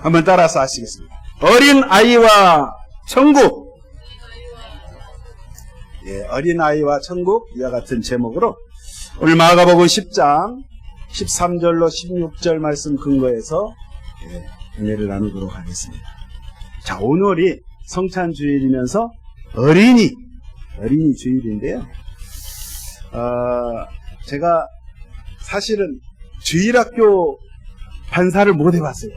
한번 따라서 하시겠습니다. 어린 아이와 천국. 예, 어린 아이와 천국 이와 같은 제목으로 오늘 마가복음 10장 13절로 16절 말씀 근거해서 은혜를 나누도록 하겠습니다. 자, 오늘이 성찬 주일이면서 어린이 주일인데요. 제가 사실은 주일학교 반사를 못 해봤어요.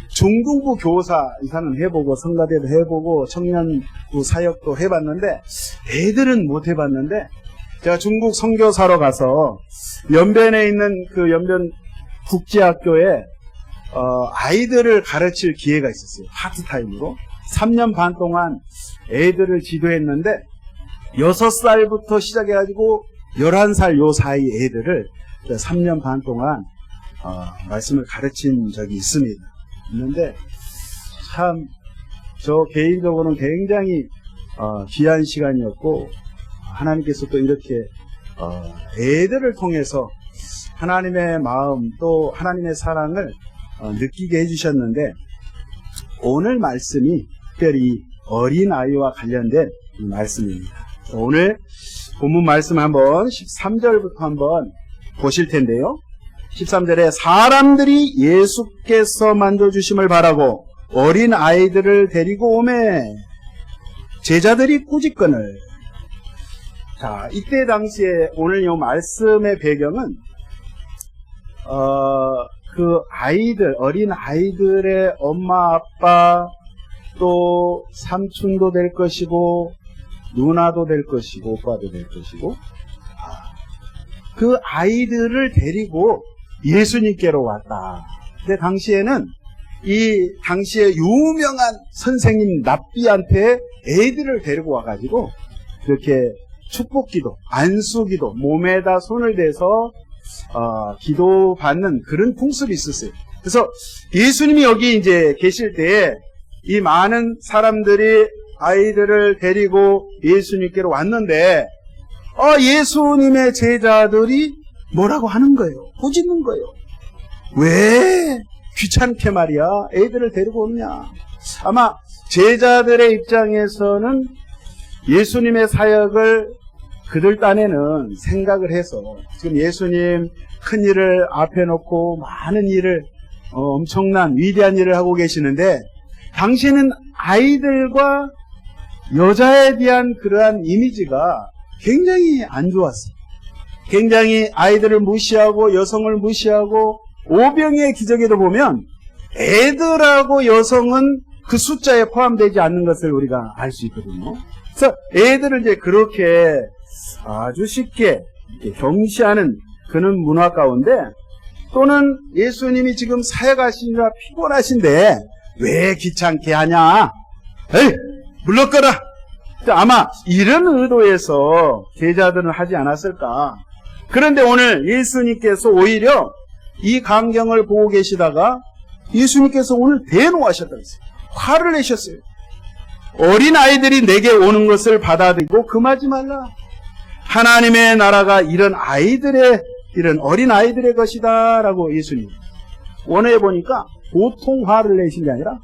중등부 교사 이사는 해보고 성가대도 해보고 청년부 사역도 해봤는데 애들은 못 해봤는데 제가 중국 선교사로 가서 연변에 있는 그 연변 국제학교에 아이들을 가르칠 기회가 있었어요. 파트타임으로 3년 반 동안 애들을 지도했는데 6살부터 시작해가지고 11살 요 사이 애들을 3년 반 동안 말씀을 가르친 적이 있는데 참 저 개인적으로는 굉장히 귀한 시간이었고 하나님께서 또 이렇게 애들을 통해서 하나님의 마음 또 하나님의 사랑을 느끼게 해주셨는데 오늘 말씀이 특별히 어린아이와 관련된 이 말씀입니다. 오늘 본문 말씀 한번 13절부터 한번 보실 텐데요. 13절에 사람들이 예수께서 만져주심을 바라고 어린 아이들을 데리고 오매 제자들이 꾸짖거늘. 자, 이때 당시에 오늘 이 말씀의 배경은 그 아이들, 어린 아이들의 엄마, 아빠, 또 삼촌도 될 것이고 누나도 될 것이고 오빠도 될 것이고 그 아이들을 데리고 예수님께로 왔다. 근데 당시에는 이 당시에 유명한 선생님 납비한테 애들을 데리고 와가지고 이렇게 축복기도, 안수기도, 몸에다 손을 대서 기도받는 그런 풍습이 있었어요. 그래서 예수님이 여기 이제 계실 때 이 많은 사람들이 아이들을 데리고 예수님께로 왔는데 예수님의 제자들이 뭐라고 하는 거예요? 꾸짖는 거예요. 왜 귀찮게 말이야 애들을 데리고 오느냐. 아마 제자들의 입장에서는 예수님의 사역을 그들 딴에는 생각을 해서 지금 예수님 큰 일을 앞에 놓고 많은 일을 엄청난 위대한 일을 하고 계시는데 당시에는 아이들과 여자에 대한 그러한 이미지가 굉장히 안 좋았어요. 굉장히 아이들을 무시하고 여성을 무시하고 오병이의 기적에도 보면 애들하고 여성은 그 숫자에 포함되지 않는 것을 우리가 알 수 있거든요. 그래서 애들을 이제 그렇게 아주 쉽게 경시하는 그런 문화 가운데 또는 예수님이 지금 사역하시느라 피곤하신데 왜 귀찮게 하냐? 에이, 물러거라! 아마 이런 의도에서 제자들은 하지 않았을까. 그런데 오늘 예수님께서 오히려 이 광경을 보고 계시다가 예수님께서 오늘 대노하셨다고 했어요. 화를 내셨어요. 어린아이들이 내게 오는 것을 받아들이고 금하지 말라. 하나님의 나라가 이런 어린아이들의 것이다 라고 예수님 원어에 보니까 보통 화를 내신 게 아니라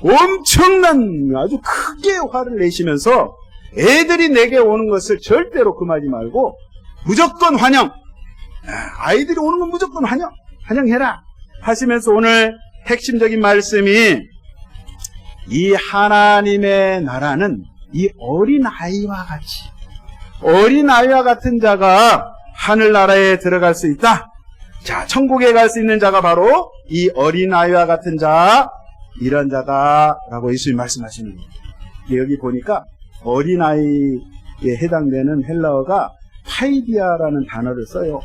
엄청난 아주 크게 화를 내시면서 애들이 내게 오는 것을 절대로 금하지 말고 무조건 환영. 아이들이 오는 건 무조건 환영해라 하시면서 오늘 핵심적인 말씀이 이 하나님의 나라는 이 어린아이와 같은 자가 하늘나라에 들어갈 수 있다. 자, 천국에 갈 수 있는 자가 바로 이 어린아이와 같은 자, 이런 자다라고 예수님이 말씀하시는 거예요. 여기 보니까 어린아이에 해당되는 헬라어가 파이디아라는 단어를 써요.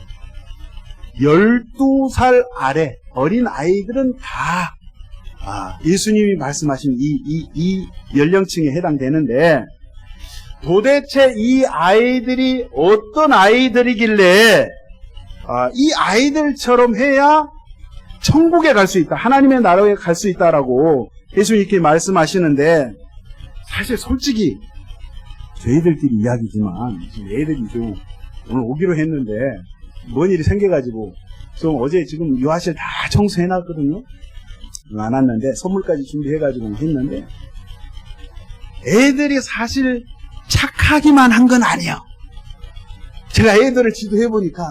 12살 아래 어린아이들은 다 예수님이 말씀하신 이 연령층에 해당되는데 도대체 이 아이들이 어떤 아이들이길래 이 아이들처럼 해야 천국에 갈 수 있다. 하나님의 나라에 갈 수 있다라고 예수님이 이렇게 말씀하시는데 사실 솔직히 저희들끼리 이야기지만 애들이 좀 오늘 오기로 했는데 뭔 일이 생겨가지고 좀 어제 지금 유아실 다 청소해놨거든요. 많았는데 선물까지 준비해가지고 했는데 애들이 사실 착하기만 한 건 아니에요. 제가 애들을 지도해보니까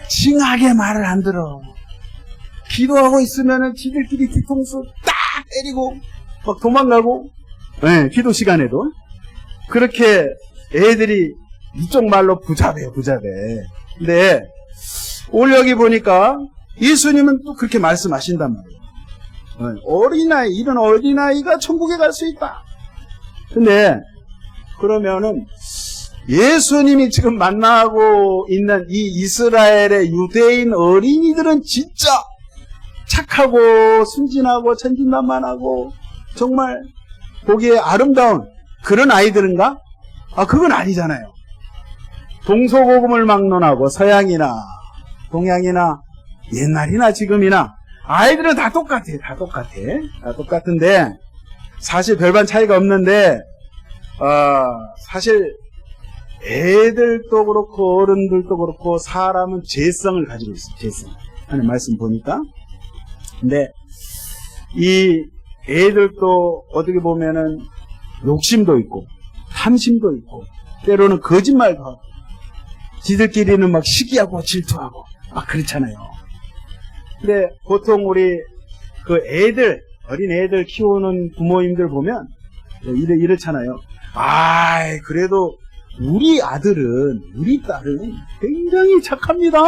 징하게 말을 안 들어. 기도하고 있으면은 지들끼리 뒤통수 딱 때리고 막 도망가고, 네, 기도 시간에도 그렇게 애들이 이쪽 말로 부자배요, 부자배. 근데 오늘 여기 보니까 예수님은 또 그렇게 말씀하신단 말이에요. 어린아이, 이런 어린아이가 천국에 갈 수 있다. 근데 그러면은 예수님이 지금 만나고 있는 이 이스라엘의 유대인 어린이들은 진짜 착하고 순진하고 천진난만하고 정말 보기에 아름다운 그런 아이들인가? 그건 아니잖아요. 동서고금을 막론하고 서양이나 동양이나 옛날이나 지금이나 아이들은 다 똑같아요. 다 똑같은데 사실 별반 차이가 없는데 사실 애들도 그렇고 어른들도 그렇고 사람은 죄성을 가지고 있어요. 죄성. 하는 말씀 보니까. 근데 이 애들도 어떻게 보면은 욕심도 있고 탐심도 있고 때로는 거짓말도 하고 지들끼리는 막 시기하고 질투하고 막 그렇잖아요. 근데 보통 우리 그 애들, 어린 애들 키우는 부모님들 보면 이렇잖아요. 그래도 우리 아들은, 우리 딸은 굉장히 착합니다.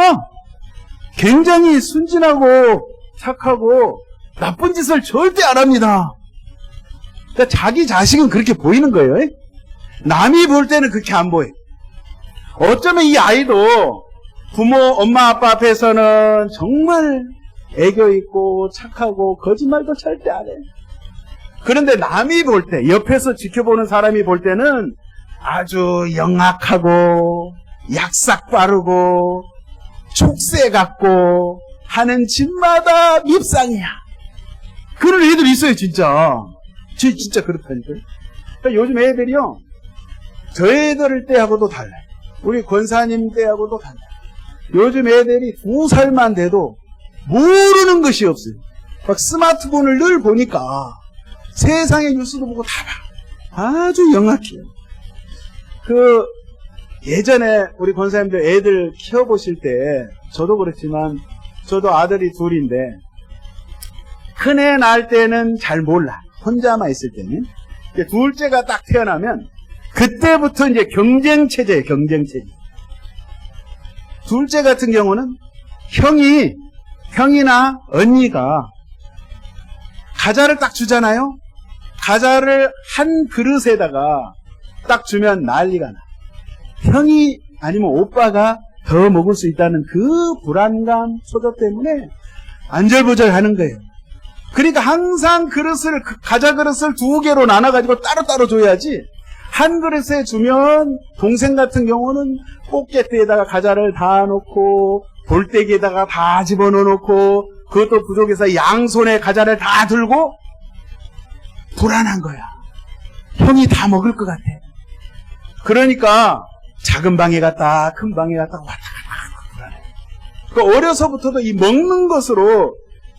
굉장히 순진하고 착하고 나쁜 짓을 절대 안 합니다. 그러니까 자기 자식은 그렇게 보이는 거예요. 남이 볼 때는 그렇게 안 보여요. 어쩌면 이 아이도 부모, 엄마, 아빠 앞에서는 정말 애교 있고 착하고 거짓말도 절대 안 해. 그런데 남이 볼 때, 옆에서 지켜보는 사람이 볼 때는 아주 영악하고 약삭 빠르고 촉새 같고 하는 집마다 밉상이야. 그런 애들이 있어요, 진짜. 진짜 그렇다니까요. 그러니까 요즘 애들이요, 저희들 때하고도 달라요. 우리 권사님 때하고도 달라요. 요즘 애들이 2살만 돼도 모르는 것이 없어요. 막 스마트폰을 늘 보니까 세상의 뉴스도 보고 다 봐. 아주 영악해요. 예전에 우리 권사님들 애들 키워보실 때, 저도 그렇지만, 저도 아들이 둘인데, 큰애 낳을 때는 잘 몰라. 혼자만 있을 때는. 둘째가 딱 태어나면, 그때부터 이제 경쟁체제예요, 경쟁체제. 둘째 같은 경우는, 형이나 언니가 과자를 딱 주잖아요? 과자를 한 그릇에다가 딱 주면 난리가 나. 형이 아니면 오빠가 더 먹을 수 있다는 그 불안감, 소조 때문에 안절부절 하는 거예요. 그러니까 항상 과자 그릇을 2개로 나눠가지고 따로따로 줘야지, 한 그릇에 주면 동생 같은 경우는 꽃게대에다가 과자를 다 놓고 볼때기에다가 다 집어넣어놓고 그것도 부족해서 양손에 과자를 다 들고 불안한 거야. 형이 다 먹을 것 같아. 그러니까 작은 방에 갔다 큰 방에 갔다 왔다 갔다 불안해. 그러니까 어려서부터도 이 먹는 것으로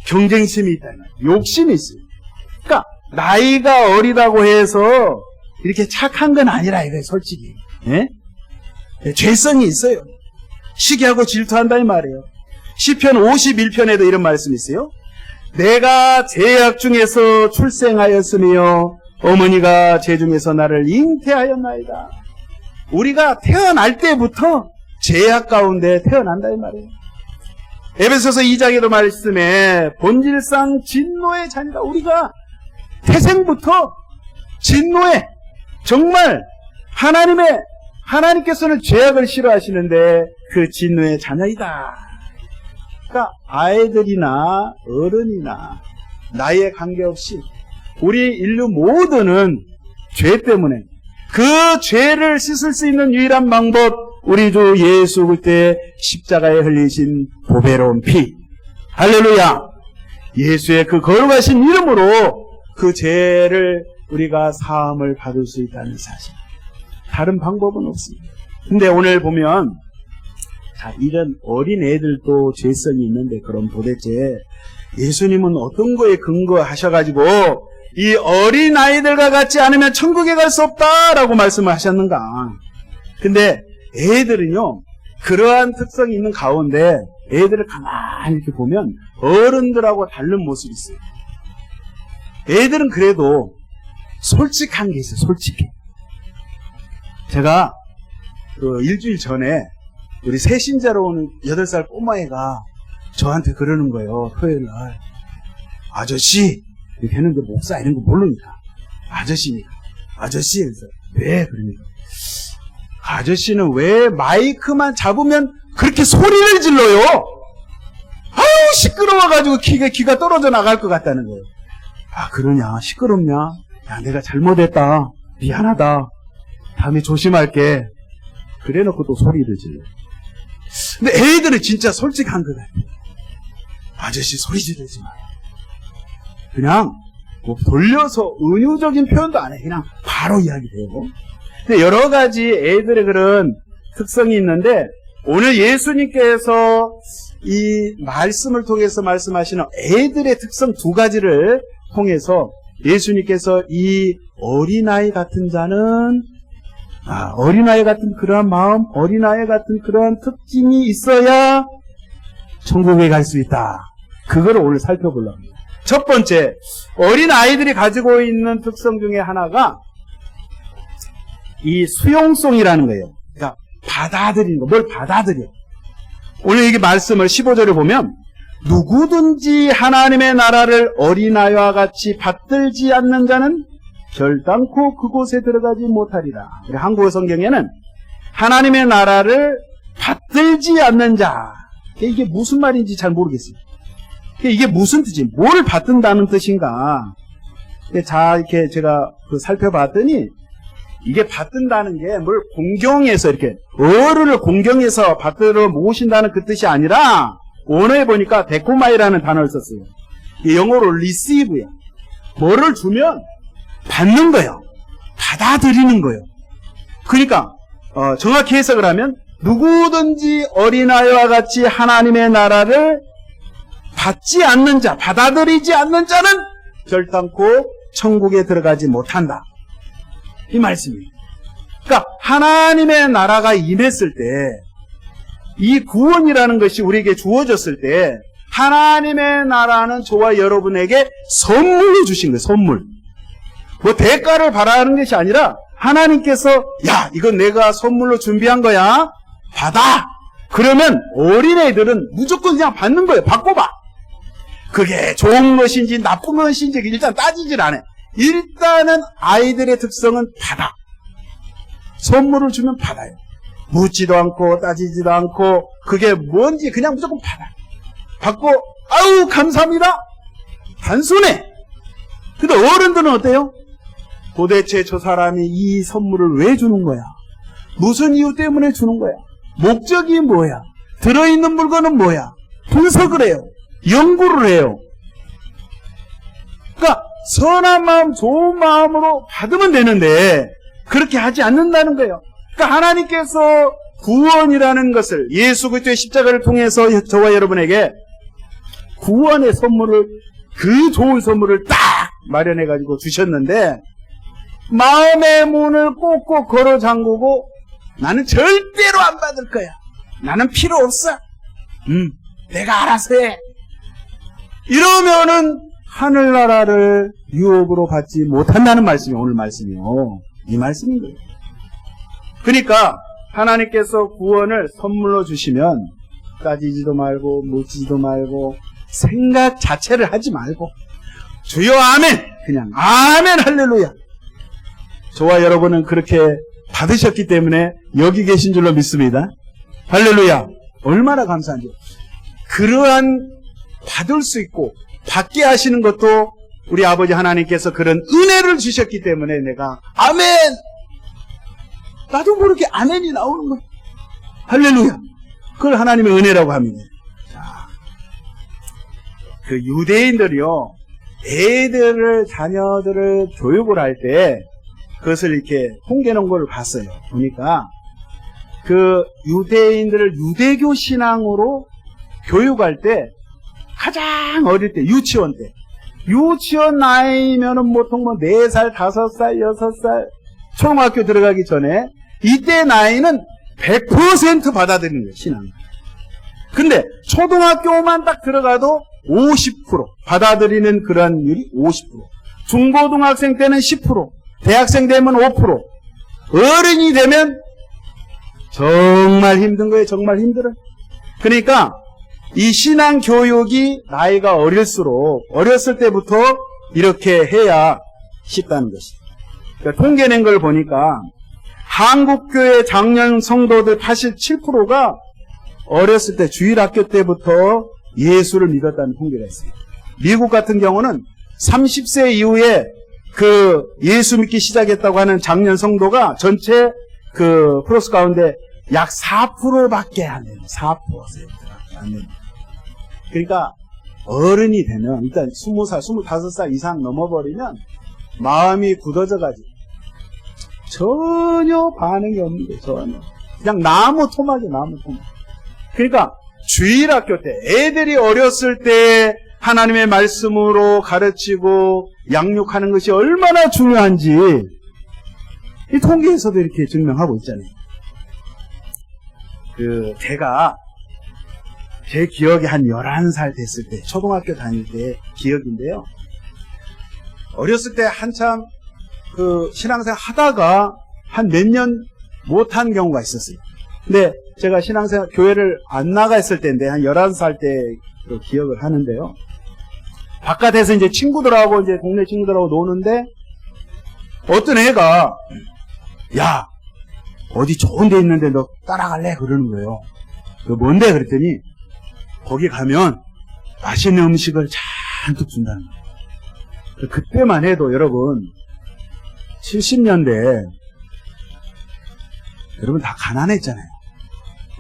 경쟁심이 있다는 거예요. 욕심이 있어요. 그러니까 나이가 어리다고 해서 이렇게 착한 건 아니라 이거예요, 솔직히. 예? 죄성이 있어요. 시기하고 질투한다 이 말이에요. 시편 51편에도 이런 말씀이 있어요. 내가 제약 중에서 출생하였으며 어머니가 제 중에서 나를 잉태하였나이다. 우리가 태어날 때부터 제약 가운데 태어난다 이 말이에요. 에베소서 2장에도 말씀에 본질상 진노의 자녀다. 우리가 태생부터 진노의, 정말 하나님께서는 죄악을 싫어하시는데 그 진노의 자녀이다. 그러니까 아이들이나 어른이나 나이에 관계없이 우리 인류 모두는 죄 때문에, 그 죄를 씻을 수 있는 유일한 방법, 우리 주 예수 그리스도의 십자가에 흘리신 보배로운 피, 할렐루야, 예수의 그 거룩하신 이름으로 그 죄를 우리가 사함을 받을 수 있다는 사실, 다른 방법은 없습니다. 근데 오늘 보면 자, 이런 어린 애들도 죄성이 있는데 그럼 도대체 예수님은 어떤 거에 근거하셔가지고 이 어린 아이들과 같지 않으면 천국에 갈 수 없다라고 말씀을 하셨는가? 근데 애들은요, 그러한 특성이 있는 가운데 애들을 가만히 이렇게 보면 어른들하고 다른 모습이 있어요. 애들은 그래도 솔직한 게 있어요. 솔직해. 제가 일주일 전에 우리 새신자로 오는 8살 꼬마애가 저한테 그러는 거예요. 토요일 날. 아저씨 이렇게 했는데 목사 이런 거 모르니까 아저씨니까. 아저씨 그래서 왜 그러니까 아저씨는 왜 마이크만 잡으면 그렇게 소리를 질러요? 아유 시끄러워가지고 귀가 떨어져 나갈 것 같다는 거예요. 아 그러냐 시끄럽냐? 야 내가 잘못했다 미안하다 다음에 조심할게. 그래놓고 또 소리를 질러. 근데 애들은 진짜 솔직한 거다. 아저씨 소리 지르지 마. 그냥 뭐 돌려서 은유적인 표현도 안 해. 그냥 바로 이야기되고. 근데 여러 가지 애들의 그런 특성이 있는데 오늘 예수님께서 이 말씀을 통해서 말씀하시는 애들의 특성 2가지를 통해서 예수님께서 이 어린아이 같은 자는 어린아이 같은 그러한 마음, 어린아이 같은 그러한 특징이 있어야 천국에 갈 수 있다. 그거를 오늘 살펴보려고 합니다. 첫 번째, 어린아이들이 가지고 있는 특성 중에 하나가 이 수용성이라는 거예요. 그러니까 받아들이는 거, 뭘 받아들여. 오늘 이게 말씀을 15절에 보면 누구든지 하나님의 나라를 어린아이와 같이 받들지 않는 자는 결단코 그곳에 들어가지 못하리라. 한국어 성경에는 하나님의 나라를 받들지 않는 자. 이게 무슨 말인지 잘 모르겠어요. 이게 무슨 뜻이에요? 뭘 받든다는 뜻인가? 자, 이렇게 제가 살펴봤더니 이게 받든다는 게 뭘 공경해서 이렇게 어른을 공경해서 받들어 모신다는 그 뜻이 아니라 원어에 보니까 데코마이라는 단어를 썼어요. 영어로 receive야. 뭐를 주면 받는 거예요. 받아들이는 거예요. 그러니까 정확히 해석을 하면 누구든지 어린아이와 같이 하나님의 나라를 받지 않는 자, 받아들이지 않는 자는 결단코 천국에 들어가지 못한다. 이 말씀이에요. 그러니까 하나님의 나라가 임했을 때 이 구원이라는 것이 우리에게 주어졌을 때 하나님의 나라는 저와 여러분에게 선물로 주신 거예요. 선물. 뭐 대가를 바라는 것이 아니라 하나님께서 야 이건 내가 선물로 준비한 거야. 받아. 그러면 어린애들은 무조건 그냥 받는 거예요. 받고 봐. 그게 좋은 것인지 나쁜 것인지 일단 따지질 않아요. 일단은 아이들의 특성은 받아. 선물을 주면 받아요. 묻지도 않고 따지지도 않고 그게 뭔지 그냥 무조건 받아. 받고 아우 감사합니다. 단순해. 근데 어른들은 어때요? 도대체 저 사람이 이 선물을 왜 주는 거야? 무슨 이유 때문에 주는 거야? 목적이 뭐야? 들어있는 물건은 뭐야? 분석을 해요. 연구를 해요. 그러니까 선한 마음, 좋은 마음으로 받으면 되는데 그렇게 하지 않는다는 거예요. 그러니까 하나님께서 구원이라는 것을 예수 그리스도의 십자가를 통해서 저와 여러분에게 구원의 선물을 그 좋은 선물을 딱 마련해가지고 주셨는데 마음의 문을 꼭꼭 걸어 잠그고 나는 절대로 안 받을 거야. 나는 필요 없어. 내가 알아서 해. 이러면은 하늘나라를 유혹으로 받지 못한다는 말씀이 오늘 말씀이요. 이 말씀인 거예요. 그러니까 하나님께서 구원을 선물로 주시면 따지지도 말고 묻지도 말고 생각 자체를 하지 말고 주여 아멘 그냥 아멘 할렐루야. 저와 여러분은 그렇게 받으셨기 때문에 여기 계신 줄로 믿습니다. 할렐루야. 얼마나 감사한지. 그러한 받을 수 있고 받게 하시는 것도 우리 아버지 하나님께서 그런 은혜를 주셨기 때문에 내가 아멘. 나도 모르게 아멘이 나오는 거야. 할렐루야. 그걸 하나님의 은혜라고 합니다. 자, 그 유대인들이요, 애들을, 자녀들을 교육을 할 때 그것을 이렇게 통계 연구를 봤어요. 보니까 그 유대인들을 유대교 신앙으로 교육할 때 가장 어릴 때 유치원 때 유치원 나이면은 보통 뭐 4살, 5살, 6살 초등학교 들어가기 전에 이때 나이는 100% 받아들이는 거예요, 신앙. 근데 초등학교만 딱 들어가도 50% 받아들이는 그런 율이 50%. 중고등학생 때는 10%, 대학생 되면 5%. 어른이 되면 정말 힘든 거예요. 정말 힘들어요. 그러니까 이 신앙 교육이 나이가 어릴수록 어렸을 때부터 이렇게 해야 쉽다는 것이죠. 그러니까 통계 낸 걸 보니까 한국교회 장년 성도들 87%가 어렸을 때 주일학교 때부터 예수를 믿었다는 통계가 있어요. 미국 같은 경우는 30세 이후에 그 예수 믿기 시작했다고 하는 장년 성도가 전체 그 프로스 가운데 약 4%밖에 안 돼요. 4%밖에 안 돼요. 그러니까 어른이 되면 일단 20살, 25살 이상 넘어버리면 마음이 굳어져가지고 전혀 반응이 없는 거예요. 전혀. 그냥 나무 토막이에요. 나무 토막. 그러니까 주일학교 때 애들이 어렸을 때 하나님의 말씀으로 가르치고 양육하는 것이 얼마나 중요한지 이 통계에서도 이렇게 증명하고 있잖아요. 제가 제 기억에 한 11살 됐을 때 초등학교 다닐 때 기억인데요. 어렸을 때 한참 그 신앙생활 하다가 한 몇 년 못한 경우가 있었어요. 근데 제가 신앙생활 교회를 안 나가 있을 때인데 한 11살 때 그 기억을 하는데요. 바깥에서 이제 친구들하고 이제 동네 친구들하고 노는데 어떤 애가 야 어디 좋은 데 있는데 너 따라갈래? 그러는 거예요. 그 뭔데? 그랬더니 거기 가면 맛있는 음식을 잔뜩 준다는 거예요. 그때만 해도 여러분 70년대 여러분 다 가난했잖아요.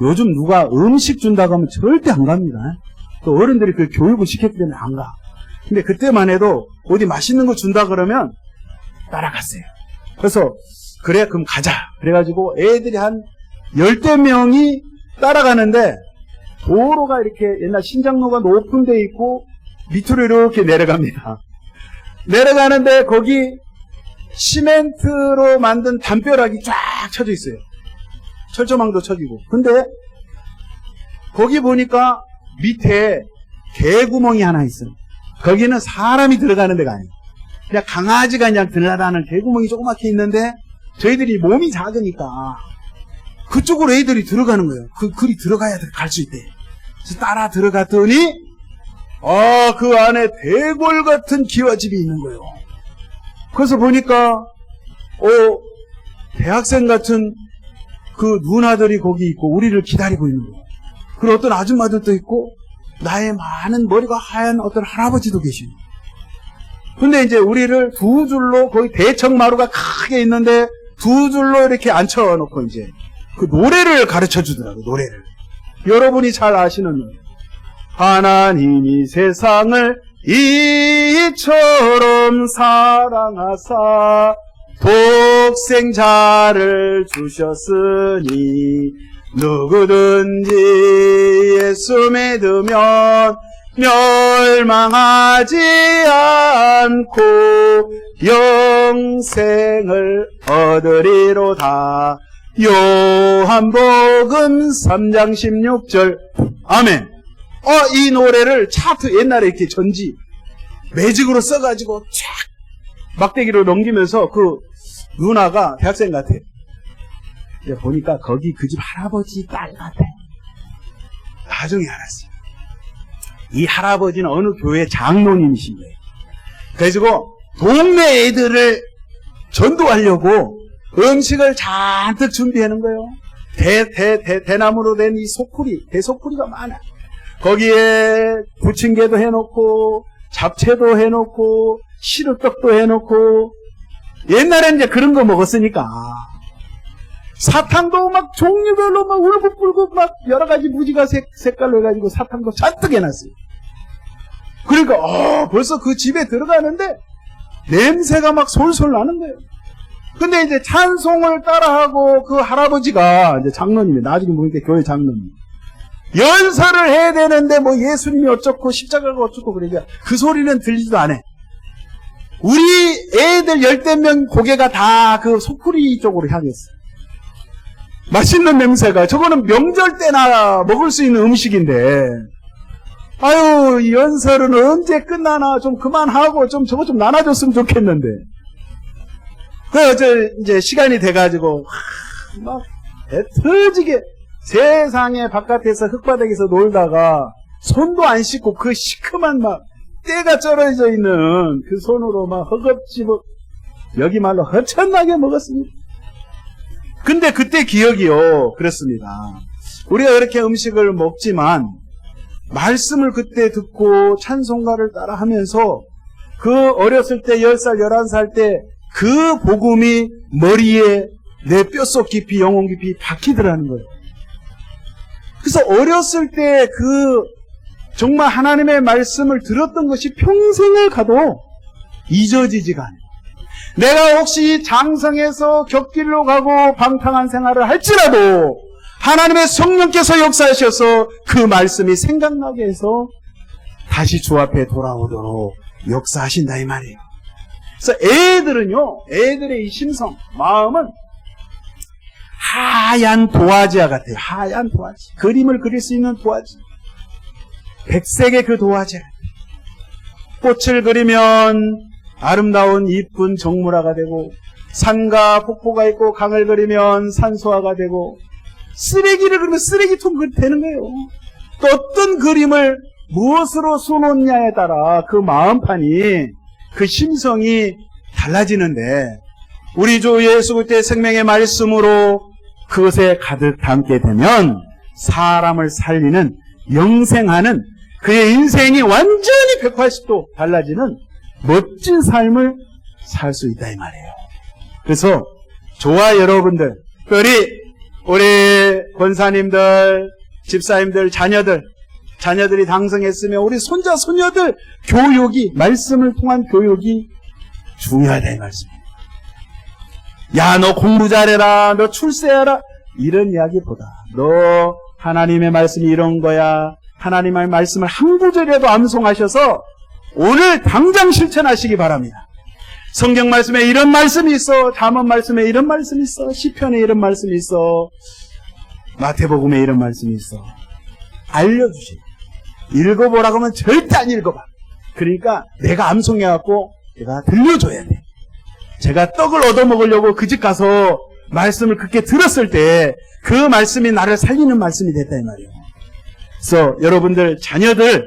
요즘 누가 음식 준다고 하면 절대 안 갑니다. 또 어른들이 그 교육을 시켰기 때문에 안 가. 근데 그때만 해도 어디 맛있는 거 준다 그러면 따라갔어요. 그래서 그래 그럼 가자. 그래가지고 애들이 한 10대 명이 따라가는데 도로가 이렇게 옛날 신장로가 높은 데 있고 밑으로 이렇게 내려갑니다. 내려가는데 거기 시멘트로 만든 담벼락이 쫙 쳐져 있어요. 철조망도 쳐지고. 근데 거기 보니까 밑에 개구멍이 하나 있어요. 거기는 사람이 들어가는 데가 아니에요. 그냥 강아지가 그냥 들어가는 개구멍이 조그맣게 있는데 저희들이 몸이 작으니까 그쪽으로 애들이 들어가는 거예요. 그리 들어가야 갈 수 있대. 그래서 따라 들어갔더니 그 안에 대궐 같은 기와집이 있는 거예요. 그래서 보니까 대학생 같은 그 누나들이 거기 있고 우리를 기다리고 있는 거예요. 그리고 어떤 아줌마들도 있고 나의 많은 머리가 하얀 어떤 할아버지도 계시고. 근데 이제 우리를 두 줄로 거의 대청마루가 크게 있는데 두 줄로 이렇게 앉혀놓고 이제 그 노래를 가르쳐 주더라고요. 노래를. 여러분이 잘 아시는 노래. 하나님이 세상을 이처럼 사랑하사 독생자를 주셨으니 누구든지 예수 믿으면 멸망하지 않고 영생을 얻으리로다. 요한복음 3장 16절. 아멘. 이 노래를 차트 옛날에 이렇게 전지 매직으로 써가지고 쫙 막대기로 넘기면서 그 누나가 대학생 같아. 보니까 거기 그 집 할아버지 딸 같아. 나중에 알았어요. 이 할아버지는 어느 교회 장로님이신 거예요. 그래가지고 동네 애들을 전도하려고 음식을 잔뜩 준비하는 거예요. 대나무로 된 이 소쿠리, 대소쿠리가 많아. 거기에 부침개도 해놓고 잡채도 해놓고 시루떡도 해놓고 옛날엔 이제 그런 거 먹었으니까 사탕도 막 종류별로 막 울긋불긋 막 여러 가지 무지가 색깔로 해가지고 사탕도 잔뜩 해놨어요. 그러니까 벌써 그 집에 들어가는데 냄새가 막 솔솔 나는 거예요. 근데 이제 찬송을 따라하고 그 할아버지가 이제 장로님이 나중에 보니까 교회 장로님. 연설을 해야 되는데 뭐 예수님이 어쩌고 십자가가 어쩌고 그러니까 그 소리는 들리지도 않아. 우리 애들 열댓 명 고개가 다 그 소쿠리 쪽으로 향했어. 맛있는 냄새가 저거는 명절 때나 먹을 수 있는 음식인데 아유 이 연설은 언제 끝나나 좀 그만하고 좀 저거 좀 나눠줬으면 좋겠는데 그래서 이제 시간이 돼가지고 막 터지게 세상에 바깥에서 흙바닥에서 놀다가 손도 안 씻고 그 시큼한 막 때가 쩔어져 있는 그 손으로 막 허겁지 여기 말로 허천나게 먹었습니다. 근데 그때 기억이요 그렇습니다. 우리가 그렇게 음식을 먹지만 말씀을 그때 듣고 찬송가를 따라 하면서 그 어렸을 때 10살 11살 때 그 복음이 머리에 내 뼛속 깊이 영혼 깊이 박히더라는 거예요. 그래서 어렸을 때 그 정말 하나님의 말씀을 들었던 것이 평생을 가도 잊어지지가 않아요. 내가 혹시 장성해서 격길로 가고 방탕한 생활을 할지라도 하나님의 성령께서 역사하셔서 그 말씀이 생각나게 해서 다시 주 앞에 돌아오도록 역사하신다 이 말이에요. 그래서 애들은요, 애들의 이 심성, 마음은 하얀 도화지와 같아요. 하얀 도화지. 그림을 그릴 수 있는 도화지. 백색의 그 도화지. 꽃을 그리면 아름다운 이쁜 정물화가 되고 산과 폭포가 있고 강을 그리면 산소화가 되고 쓰레기를 그리면 쓰레기통 되는 거예요. 또 어떤 그림을 무엇으로 수놓냐에 따라 그 마음판이 그 심성이 달라지는데 우리 주 예수 그리스도의 생명의 말씀으로 그것에 가득 담게 되면 사람을 살리는 영생하는 그의 인생이 완전히 180도 달라지는 멋진 삶을 살 수 있다 이 말이에요. 그래서 저와 여러분들 우리 권사님들 집사님들 자녀들이 당성했으면 우리 손자 손녀들 교육이 말씀을 통한 교육이 중요하다 이 말씀입니다. 야 너 공부 잘해라 너 출세해라 이런 이야기보다 너 하나님의 말씀이 이런 거야 하나님의 말씀을 한 구절이라도 암송하셔서 오늘 당장 실천하시기 바랍니다. 성경 말씀에 이런 말씀이 있어 잠언 말씀에 이런 말씀이 있어 시편에 이런 말씀이 있어 마태복음에 이런 말씀이 있어 알려주시 읽어보라고 하면 절대 안 읽어봐. 그러니까 내가 암송해갖고 내가 들려줘야 돼. 제가 떡을 얻어먹으려고 그 집 가서 말씀을 그렇게 들었을 때 그 말씀이 나를 살리는 말씀이 됐다 이 말이에요. 그래서 여러분들 자녀들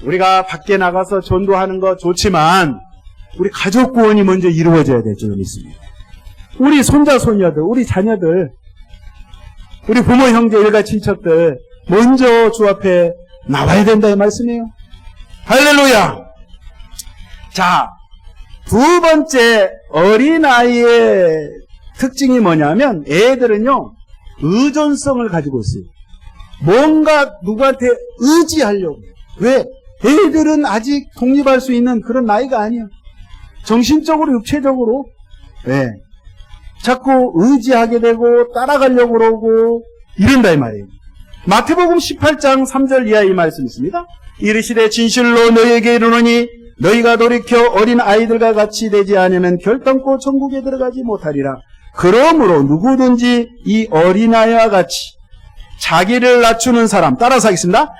우리가 밖에 나가서 전도하는 거 좋지만 우리 가족 구원이 먼저 이루어져야 될 줄은 있습니다. 우리 손자 손녀들 우리 자녀들 우리 부모 형제 일가 친척들 먼저 주 앞에 나와야 된다 이 말씀이에요. 할렐루야. 자, 두 번째 어린아이의 특징이 뭐냐면 애들은요 의존성을 가지고 있어요. 뭔가 누구한테 의지하려고. 왜? 애들은 아직 독립할 수 있는 그런 나이가 아니야. 정신적으로 육체적으로 네. 자꾸 의지하게 되고 따라가려고 그러고 이런다 이 말이에요. 마태복음 18장 3절 이하의 말씀이 있습니다. 이르시되 진실로 너희에게 이르노니 너희가 돌이켜 어린 아이들과 같이 되지 않으면 결단코 천국에 들어가지 못하리라. 그러므로 누구든지 이 어린아이와 같이 자기를 낮추는 사람 따라서 하겠습니다.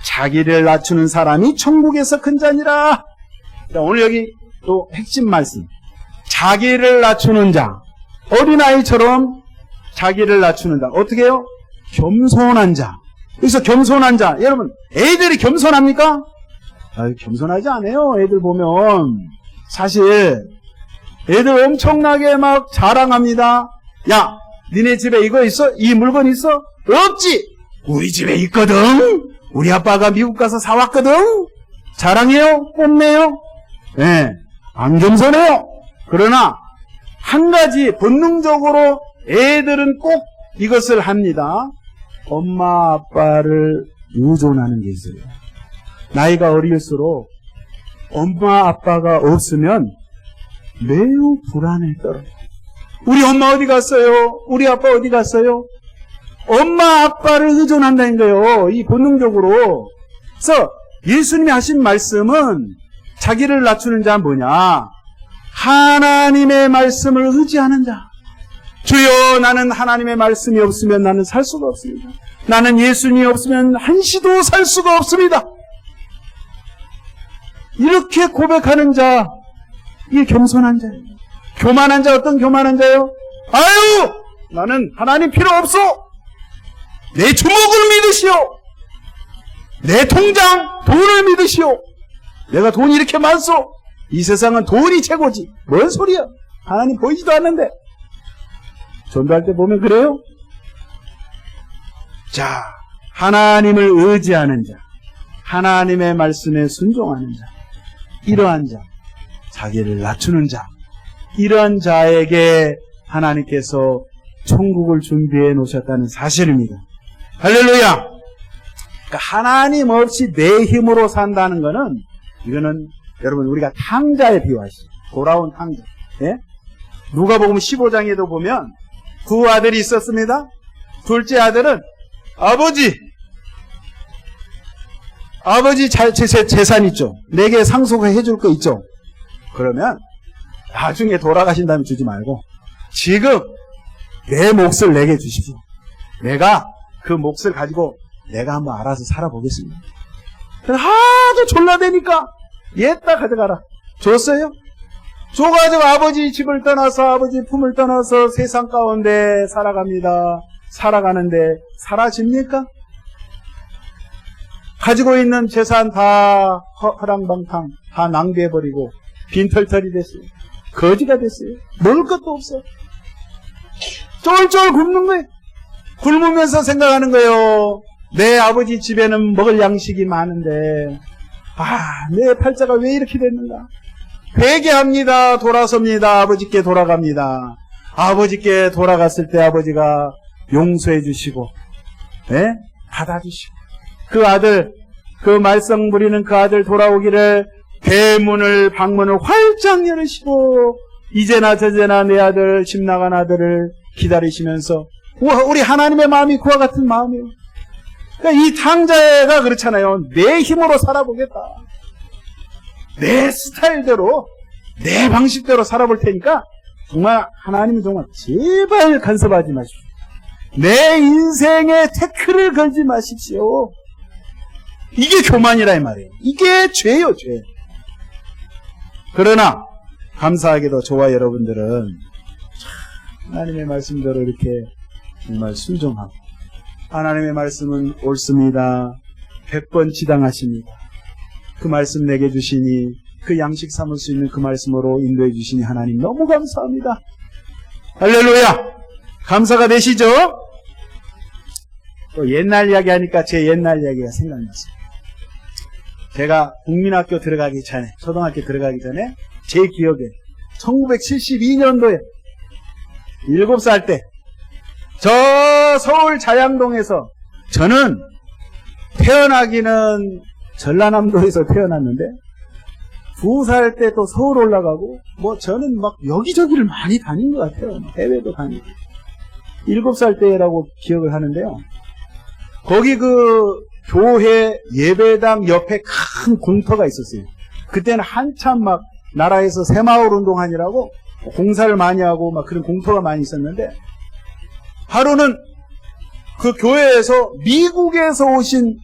자기를 낮추는 사람이 천국에서 큰 자니라. 오늘 여기 또 핵심 말씀. 자기를 낮추는 자. 어린아이처럼 자기를 낮추는 자. 어떻게 해요? 겸손한 자. 그래서 겸손한 자. 여러분, 애들이 겸손합니까? 겸손하지 않아요. 애들 보면. 사실, 애들 엄청나게 막 자랑합니다. 야, 니네 집에 이거 있어? 이 물건 있어? 없지? 우리 집에 있거든? 우리 아빠가 미국 가서 사왔거든? 자랑해요? 뽐내요? 네, 안 겸손해요. 그러나, 한 가지 본능적으로 애들은 꼭 이것을 합니다. 엄마 아빠를 의존하는 게 있어요. 나이가 어릴수록 엄마 아빠가 없으면 매우 불안에 떨어요. 우리 엄마 어디 갔어요? 우리 아빠 어디 갔어요? 엄마 아빠를 의존한다는 거예요. 이 본능적으로. 그래서 예수님이 하신 말씀은 자기를 낮추는 자 뭐냐? 하나님의 말씀을 의지하는 자. 주여, 나는 하나님의 말씀이 없으면 나는 살 수가 없습니다. 나는 예수님이 없으면 한시도 살 수가 없습니다. 이렇게 고백하는 자, 이게 겸손한 자예요. 교만한 자, 어떤 교만한 자예요? 아유, 나는 하나님 필요 없어. 내 주먹을 믿으시오. 내 통장, 돈을 믿으시오. 내가 돈이 이렇게 많소. 이 세상은 돈이 최고지. 뭔 소리야? 하나님 보이지도 않는데. 전도할 때 보면 그래요? 자, 하나님을 의지하는 자, 하나님의 말씀에 순종하는 자, 이러한 자, 자기를 낮추는 자, 이러한 자에게 하나님께서 천국을 준비해 놓으셨다는 사실입니다. 할렐루야! 그러니까 하나님 없이 내 힘으로 산다는 것은, 이거는 여러분 우리가 탕자에 비유하시죠. 돌아온 탕자. 예? 누가복음 15장에도 보면 두 아들이 있었습니다. 둘째 아들은 아버지 재산 있죠. 내게 상속해 줄 거 있죠. 그러면 나중에 돌아가신 다음에 주지 말고 지금 내 몫을 내게 주십시오. 내가 그 몫을 가지고 내가 한번 알아서 살아보겠습니다. 하도 졸라대니까 얘다 가져가라. 줬어요? 줘가지고 아버지 집을 떠나서 아버지 품을 떠나서 세상 가운데 살아갑니다. 살아가는데 사라집니까? 가지고 있는 재산 다 허랑방탕 다 낭비해버리고 빈털털이 됐어요. 거지가 됐어요. 먹을 것도 없어. 쫄쫄 굶는 거예요. 굶으면서 생각하는 거예요. 내 아버지 집에는 먹을 양식이 많은데 내 팔자가 왜 이렇게 됐는가. 회개합니다. 돌아섭니다. 아버지께 돌아갑니다. 아버지께 돌아갔을 때 아버지가 용서해 주시고 받아주시고 그 아들, 그 말썽 부리는 그 아들 돌아오기를 대문을 방문을 활짝 열으시고 이제나 저제나 내 아들 집 나간 아들을 기다리시면서 우리 하나님의 마음이 그와 같은 마음이에요. 그러니까 이 탕자가 그렇잖아요. 내 힘으로 살아보겠다. 내 스타일대로 내 방식대로 살아볼 테니까 정말 하나님이 정말 제발 간섭하지 마십시오. 내 인생에 태클을 걸지 마십시오. 이게 교만이라 이 말이에요. 이게 죄예요, 죄. 그러나 감사하게도 저와 여러분들은 하나님의 말씀대로 이렇게 정말 순종하고 하나님의 말씀은 옳습니다. 100번 지당하십니다. 그 말씀 내게 주시니 그 양식 삼을 수 있는 그 말씀으로 인도해 주시니 하나님 너무 감사합니다. 할렐루야! 감사가 되시죠? 또 옛날 이야기 하니까 제 옛날 이야기가 생각났어요. 제가 국민학교 들어가기 전에, 초등학교 들어가기 전에 제 기억에 1972년도에 7살 때 저 서울 자양동에서 저는 태어나기는 전라남도에서 태어났는데 2살 때 또 서울 올라가고 저는 막 여기저기를 많이 다닌 것 같아요. 해외도 다니고 7살 때라고 기억을 하는데요. 거기 그 교회 예배당 옆에 큰 공터가 있었어요. 그때는 한참 막 나라에서 새마을 운동하느라고 공사를 많이 하고 막 그런 공터가 많이 있었는데 하루는 그 교회에서 미국에서 오신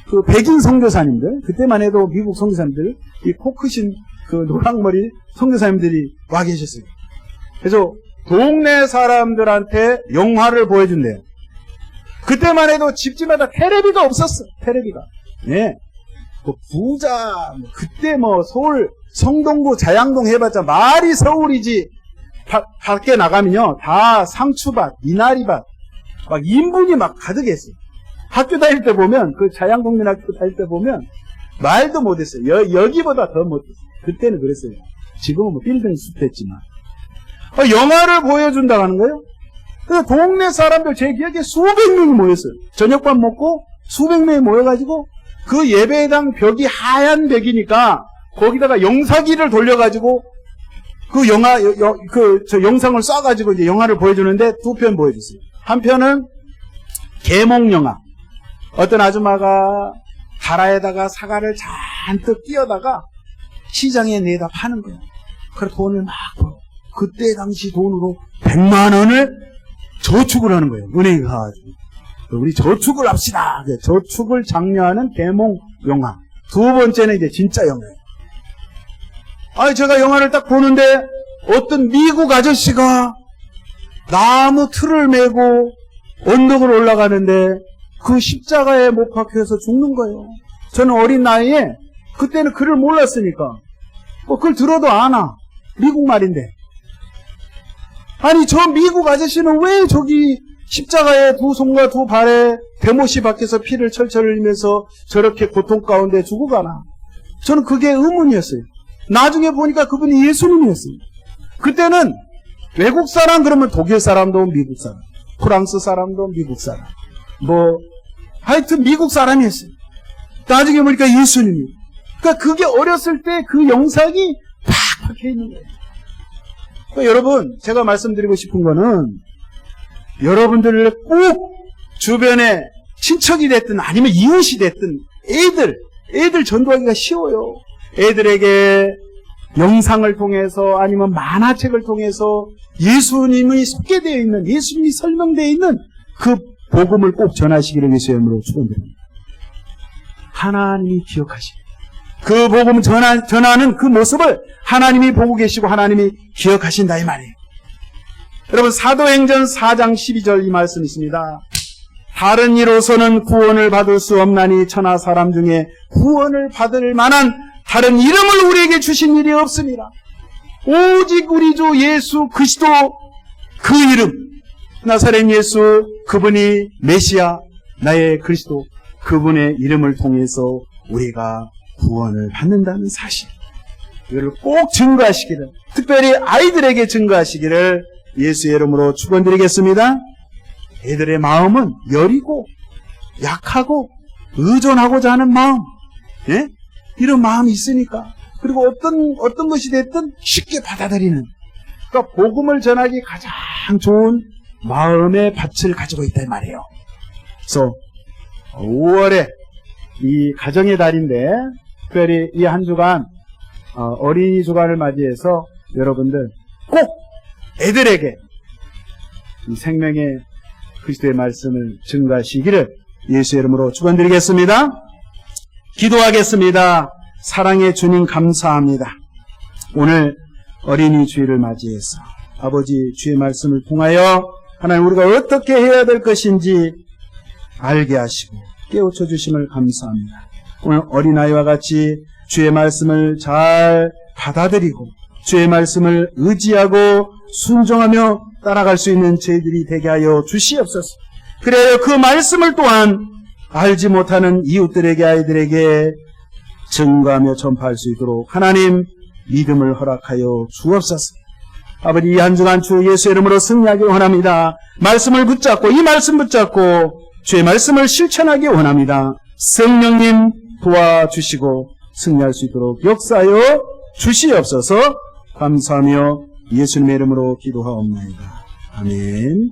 그 백인 선교사님들, 그때만 해도 미국 선교사님들, 이 코 크신 그 노랑머리 선교사님들이 와 계셨어요. 그래서 동네 사람들한테 영화를 보여준대요. 그때만 해도 집집마다 테레비가 없었어. 테레비가. 예. 부자, 그때 서울 성동구 자양동 해봤자 말이 서울이지. 밖에 나가면요 다 상추밭, 미나리밭, 막 인분이 막 가득했어요. 학교 다닐 때 보면 그 자양동민학교 다닐 때 보면 말도 못했어요. 여기보다 더 못했어요. 그때는 그랬어요. 지금은 빌딩 숲했지만 영화를 보여준다고 하는 거예요. 그래서 동네 사람들 제 기억에 수백 명이 모였어요. 저녁밥 먹고 수백 명이 모여가지고 그 예배당 벽이 하얀 벽이니까 거기다가 영사기를 돌려가지고 그 영상을 쏴가지고 이제 영화를 보여주는데 두 편 보여줬어요. 한 편은 계몽 영화. 어떤 아줌마가 다라에다가 사과를 잔뜩 띄어다가 시장에 내다 파는 거예요. 그래서 돈을 막 벌어. 그때 당시 돈으로 100만 원을 저축을 하는 거예요. 은행에 가가지고. 우리 저축을 합시다. 저축을 장려하는 계몽 영화. 두 번째는 이제 진짜 영화예요. 아니, 제가 영화를 딱 보는데 어떤 미국 아저씨가 나무 틀을 메고 언덕을 올라가는데 그 십자가에 못 박혀서 죽는 거예요. 저는 어린 나이에 그때는 글을 몰랐으니까 그걸 들어도 아나. 미국 말인데. 아니, 저 미국 아저씨는 왜 저기 십자가에 두 손과 두 발에 대못이 박혀서 피를 철철 흘리면서 저렇게 고통 가운데 죽어가나. 저는 그게 의문이었어요. 나중에 보니까 그분이 예수님이었어요. 그때는 외국 사람 그러면 독일 사람도 미국 사람, 프랑스 사람도 미국 사람, 하여튼 미국 사람이었어요. 나중에 보니까 예수님이. 그러니까 그게 어렸을 때 그 영상이 팍 박혀 있는 거예요. 그러니까 여러분, 제가 말씀드리고 싶은 거는 여러분들 꼭 주변에 친척이 됐든 아니면 이웃이 됐든 애들 전도하기가 쉬워요. 애들에게 영상을 통해서 아니면 만화책을 통해서 예수님이 소개되어 있는, 예수님이 설명되어 있는 그 복음을 꼭 전하시기를 예수의 이름으로 축원드립니다. 하나님이 기억하시고 그 복음 전하는 그 모습을 하나님이 보고 계시고 하나님이 기억하신다 이 말이에요. 여러분, 사도행전 4장 12절 이 말씀이 있습니다. 다른 이로서는 구원을 받을 수 없나니 천하 사람 중에 구원을 받을 만한 다른 이름을 우리에게 주신 일이 없습니다. 오직 우리 주 예수 그리스도 그 이름, 나사렛 예수, 그분이 메시아, 나의 그리스도, 그분의 이름을 통해서 우리가 구원을 받는다는 사실, 이걸 꼭 증거하시기를, 특별히 아이들에게 증거하시기를 예수의 이름으로 축원드리겠습니다. 애들의 마음은 여리고 약하고 의존하고자 하는 마음, 이런 마음이 있으니까, 그리고 어떤 것이 됐든 쉽게 받아들이는, 그러니까 복음을 전하기 가장 좋은 마음의 밭을 가지고 있다 이 말이에요. 그래서 5월에 이 가정의 달인데 특별히 이 한 주간 어린이 주간을 맞이해서 여러분들 꼭 애들에게 이 생명의 그리스도의 말씀을 증거하시기를 예수의 이름으로 축원드리겠습니다. 기도하겠습니다. 사랑의 주님 감사합니다. 오늘 어린이 주일을 맞이해서 아버지 주의 말씀을 통하여 하나님 우리가 어떻게 해야 될 것인지 알게 하시고 깨우쳐 주심을 감사합니다. 오늘 어린아이와 같이 주의 말씀을 잘 받아들이고 주의 말씀을 의지하고 순종하며 따라갈 수 있는 저희들이 되게 하여 주시옵소서. 그래야 그 말씀을 또한 알지 못하는 이웃들에게, 아이들에게 증거하며 전파할 수 있도록 하나님 믿음을 허락하여 주옵소서. 아버지, 이 한 주간 주 예수의 이름으로 승리하기 원합니다. 말씀을 붙잡고, 이 말씀 붙잡고 주의 말씀을 실천하기 원합니다. 성령님 도와주시고 승리할 수 있도록 역사하여 주시옵소서. 감사하며 예수님의 이름으로 기도하옵나이다. 아멘.